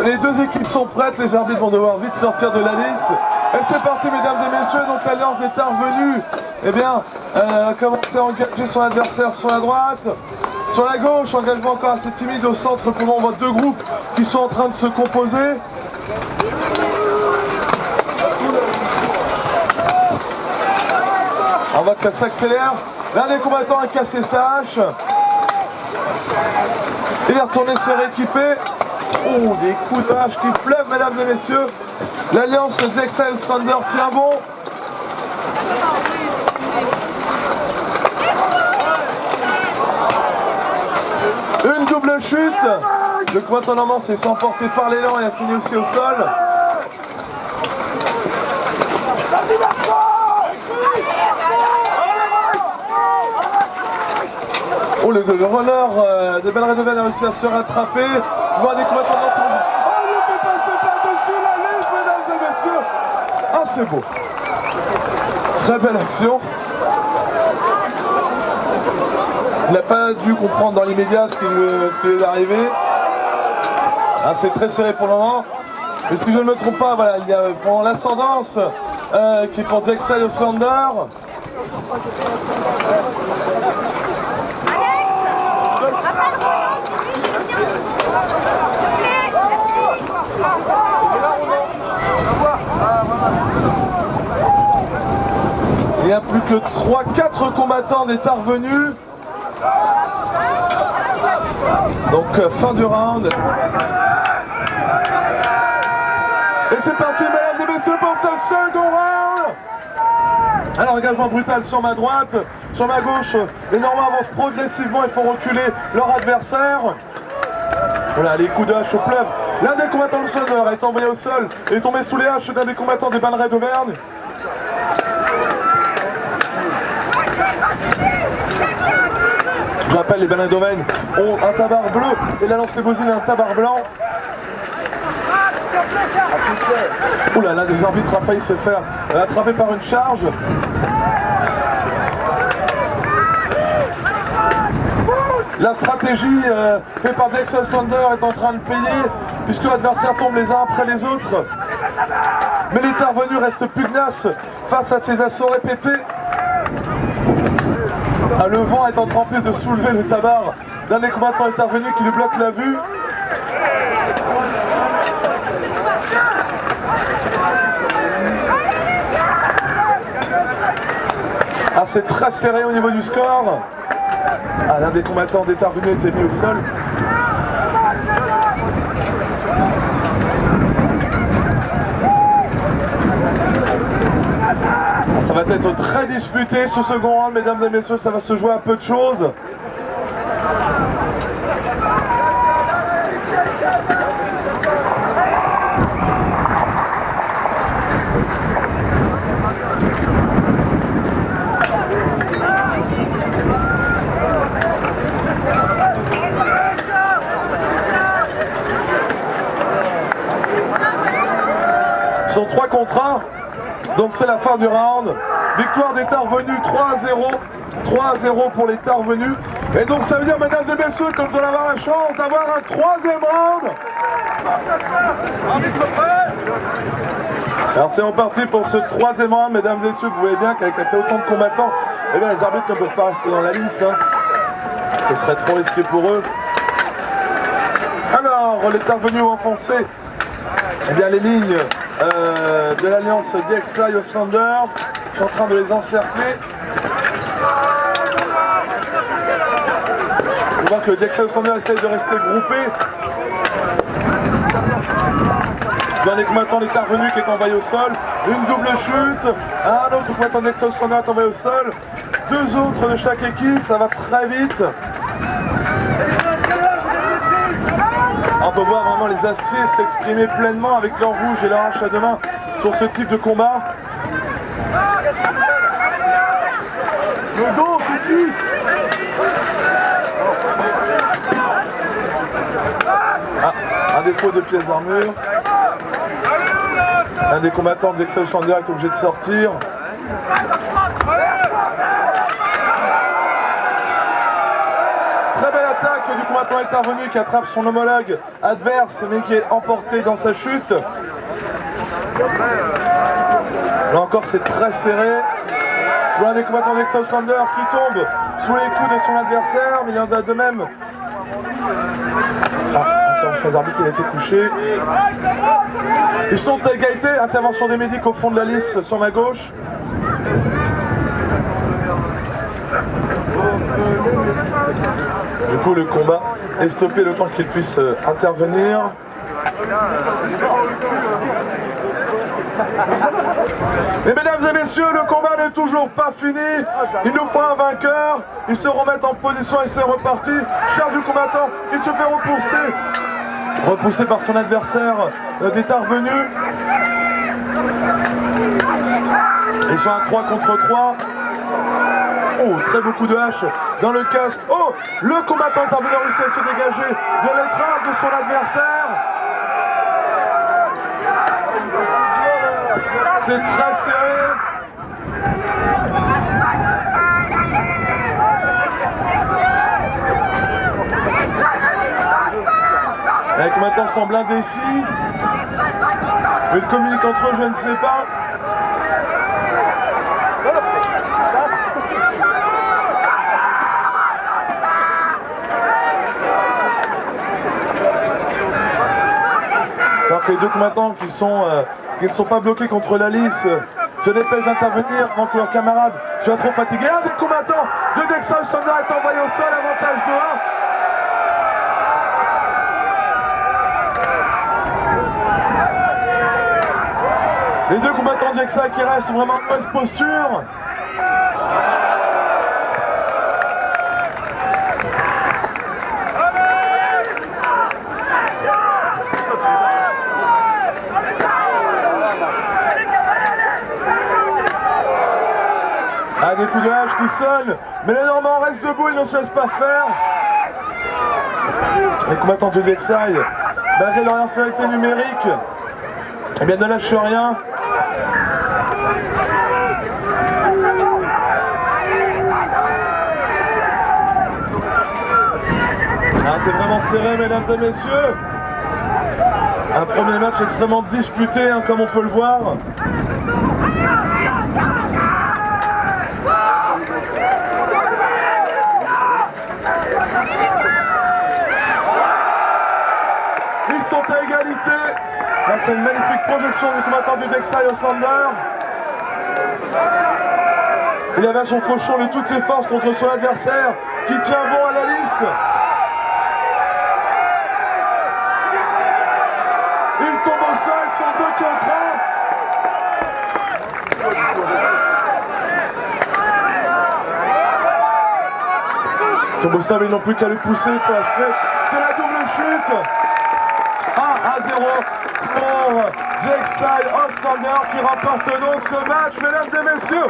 Les deux équipes sont prêtes, les arbitres vont devoir vite sortir de la liste. Et c'est parti, mesdames et messieurs, donc l'Alliance des Tarvenus, eh bien, commencer à engager son adversaire sur la droite. Sur la gauche, engagement encore assez timide au centre, pour le moment on voit deux groupes qui sont en train de se composer. On voit que ça s'accélère. L'un des combattants a cassé sa hache. Il est retourné se rééquiper. Oh, des coups de hache qui pleuvent, mesdames et messieurs. L'Alliance DXA Auslander tient bon. Une double chute. Le combattant normand s'est emporté par l'élan et a fini aussi au sol. Oh, le roller de Belredoven a réussi à se rattraper. Je vois des combattants dans ce... Oh, il le fait passer par-dessus la ligne, mesdames et messieurs. Ah, c'est beau. Très belle action. Il n'a pas dû comprendre dans l'immédiat ce qui lui est arrivé. Ah, c'est très serré pour le moment. Mais si je ne me trompe pas, voilà, il y a pendant l'ascendance qui est pour DXA Auslander. Il n'y a plus que 3-4 combattants des Tarvenus. Donc fin du round. Et c'est parti, mesdames et messieurs, pour ce second round. Alors, engagement brutal sur ma droite, sur ma gauche, les Normands avancent progressivement et font reculer leur adversaire. Voilà, les coups de hache pleuvent. L'un des combattants de Auslander est envoyé au sol et est tombé sous les haches d'un des combattants des Bannerets d'Auvergne. Je rappelle, les Bannerets d'Auvergne ont un tabard bleu et l'Alliance Lébozine a un tabard blanc. Oula, l'un des arbitres a failli se faire attraper par une charge. La stratégie faite par DXA Auslander est en train de payer, puisque l'adversaire tombe les uns après les autres. Mais les Tarvenus restent pugnaces face à ces assauts répétés. Ah, le vent est en train en plus de soulever le tabard d'un des combattants intervenus qui lui bloque la vue. Ah, c'est très serré au niveau du score. Ah, l'un des combattants d'intervenus a été mis au sol. Ah, ça va être très disputé ce second round, mesdames et messieurs, ça va se jouer à peu de choses. Ils sont 3 contre 1, donc c'est la fin du round. Victoire des Tarvenus 3-0. 3-0 pour les Tarvenus. Et donc ça veut dire, mesdames et messieurs, que nous allons avoir la chance d'avoir un 3e round. Alors c'est reparti pour ce 3e round, mesdames et messieurs. Vous voyez bien qu'avec autant de combattants, eh bien, les arbitres ne peuvent pas rester dans la liste. Hein. Ce serait trop risqué pour eux. Alors, les Tarvenus ont enfoncé eh bien, les lignes de l'Alliance DXA Auslander. Je suis en train de les encercler. On voit que le DXA Auslander essaye de rester groupé. Un des combattants des Tarvenus qui est envoyé au sol. Une double chute. Un autre combattant de DXA Auslander est envoyé au sol. 2 autres de chaque équipe. Ça va très vite. On peut voir vraiment les aciers s'exprimer pleinement avec leur rouge et leur hache à deux mains sur ce type de combat. Ah, un défaut de pièces d'armure. Un des combattants de DXA Auslander est obligé de sortir. Très belle attaque du combattant intervenu qui attrape son homologue adverse mais qui est emporté dans sa chute. Là encore c'est très serré. Je vois un des combattants d'Exa Oostlander qui tombe sous les coups de son adversaire, mais il en a de même. Ah, attention les arbitres, il a été couché. Ils sont à égalité, intervention des médics au fond de la liste sur ma gauche. Du coup le combat est stoppé le temps qu'il puisse intervenir. Mais mesdames et messieurs, le combat n'est toujours pas fini. Il nous faut un vainqueur. Ils se remettent en position et c'est reparti. Charge du combattant, il se fait repousser. Repoussé par son adversaire d'intervenu. Ils sont à 3 contre 3. Oh, très beaucoup de haches dans le casque. Oh, le combattant intervenu a réussi à se dégager de l'étreinte de son adversaire. C'est très serré. Les combattants sont blindés ici. Mais ils communiquent entre eux, je ne sais pas. Alors que les deux combattants qui ne sont pas bloqués contre la lisse se dépêchent d'intervenir avant que leur camarade soit trop fatigué. Un des combattants de Exa Oostlander est envoyé au sol, avantage de 1. Les deux combattants d'Exa qui restent vraiment en mauvaise posture. Ah, des coups de hache qui sonnent, mais les Normands restent debout, ils ne se laissent pas faire. Les combattants de Exa, malgré leur infériorité numérique, eh bien ne lâchent rien. Ah, c'est vraiment serré, mesdames et messieurs. Un premier match extrêmement disputé, hein, comme on peut le voir. Ils sont à égalité grâce à une magnifique projection du combattant du Exa Oostlander. Il avait son fauchon de toutes ses forces contre son adversaire qui tient bon à la lisse. Il tombe au sol, ils sont 2 contre 1. Il tombe au sol, ils n'ont plus qu'à le pousser pour achever. C'est la double chute. 1-0 pour Exa Oostlander qui remporte donc ce match, mesdames et messieurs.